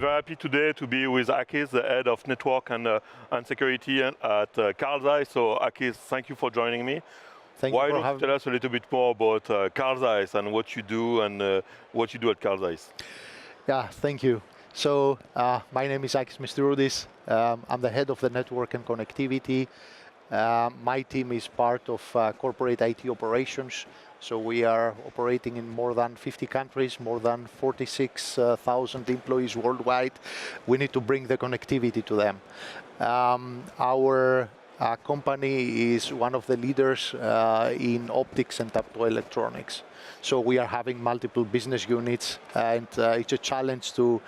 very happy today to be with Akis, the head of network and security at Carl Zeiss. So Akis, thank you for joining me. Why don't you tell us a little bit more about Carl Zeiss and what you do and what you do at Carl Zeiss? Yeah, thank you. So my name is Cisco Mystiroudis. I'm the head of the network and connectivity. My team is part of corporate IT operations. So we are operating in more than 50 countries, more than 46,000 employees worldwide. We need to bring the connectivity to them. Our company is one of the leaders in optics and optoelectronics. So we are having multiple business units, and it's a challenge to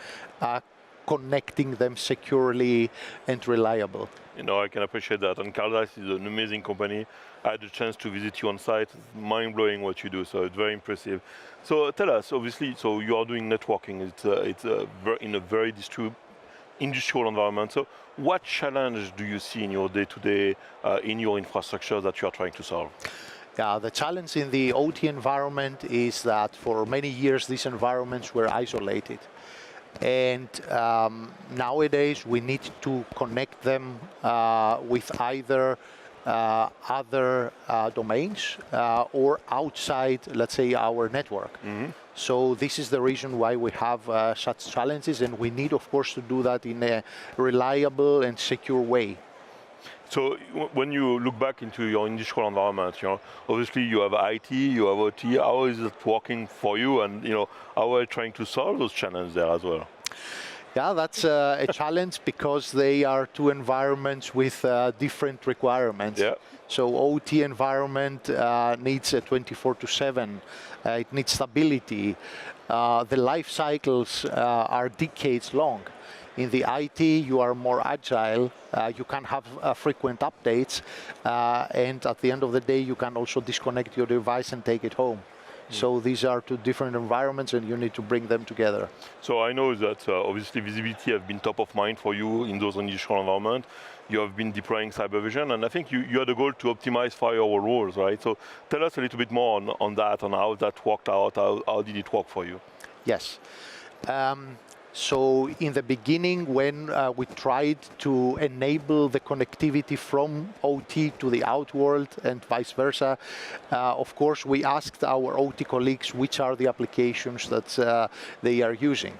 connecting them securely and reliable. You know, I can appreciate that. And Carl Zeiss is an amazing company. I had a chance to visit you on site. It's mind-blowing what you do, so it's very impressive. So tell us, obviously, so you are doing networking. It's in a very industrial environment. So what challenge do you see in your day-to-day, in your infrastructure that you are trying to solve? Yeah, the challenge in the OT environment is that for many years these environments were isolated. And nowadays we need to connect them with either other domains or outside, let's say, our network. Mm-hmm. So this is the reason why we have such challenges, and we need, of course, to do that in a reliable and secure way. So when you look back into your industrial environment, you know, obviously you have IT, you have OT. How is it working for you, and how are you trying to solve those challenges there as well? Yeah, that's a challenge because they are two environments with different requirements. Yeah. So OT environment needs a 24/7. It needs stability. The life cycles are decades long. In the IT, you are more agile. You can have frequent updates, and at the end of the day, you can also disconnect your device and take it home. So these are two different environments, and you need to bring them together. So I know that obviously visibility has been top of mind for you in those industrial environments. You have been deploying cybervision, and I think you had a goal to optimize firewall rules, right? So tell us a little bit more on that, on how that worked out. How did it work for you? Yes. So in the beginning, when we tried to enable the connectivity from OT to the out world and vice versa, of course, we asked our OT colleagues which are the applications that they are using.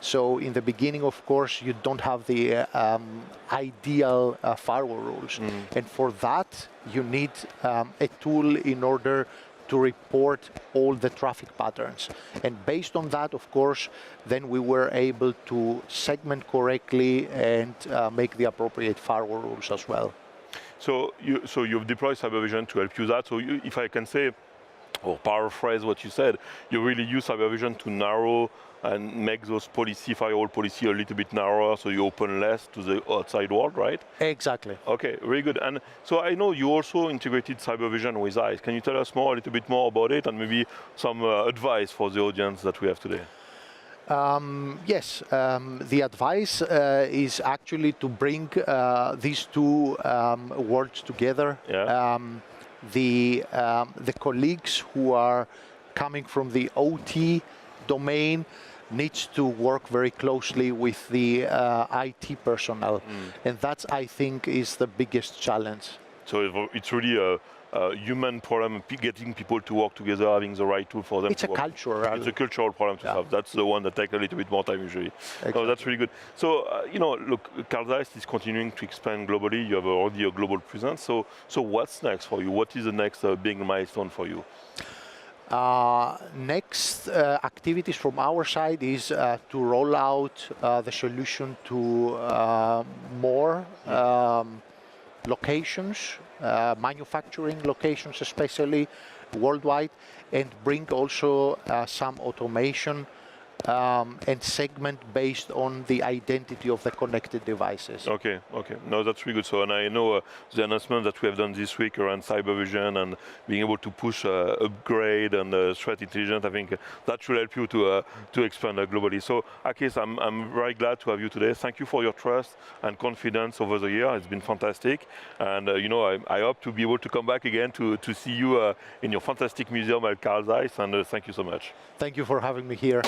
So in the beginning, of course, you don't have the ideal firewall rules. And for that, you need a tool in order to report all the traffic patterns. And based on that, of course, then we were able to segment correctly and make the appropriate firewall rules as well. So you've deployed cybervision to help you that. So if I can say, or paraphrase what you said, you really use cybervision to narrow and make those firewall policy a little bit narrower, so you open less to the outside world, right? Exactly. Okay, very good. And so I know you also integrated cybervision with Zeiss. Can you tell us a little bit more about it, and maybe some advice for the audience that we have today? Yes, the advice is actually to bring these two worlds together. Yeah. The colleagues who are coming from the OT domain needs to work very closely with the IT personnel. And that, I think, is the biggest challenge. So it's really a human problem, getting people to work together, having the right tool for them. It's a cultural. It's a cultural problem to have. That's the one that takes a little bit more time usually. Exactly. So that's really good. So, look, Carl Zeiss is continuing to expand globally. You have already a global presence. So what's next for you? What is the next big milestone for you? Next activities from our side is to roll out the solution to more locations, manufacturing locations especially worldwide, and bring also some automation and segment based on the identity of the connected devices. Okay. No, that's really good. So, and I know the announcement that we have done this week around cybervision and being able to push upgrade and threat intelligence, I think that should help you to expand globally. So, Akis, I'm very glad to have you today. Thank you for your trust and confidence over the year. It's been fantastic. And, I hope to be able to come back again to see you in your fantastic museum at Carl Zeiss. And thank you so much. Thank you for having me here.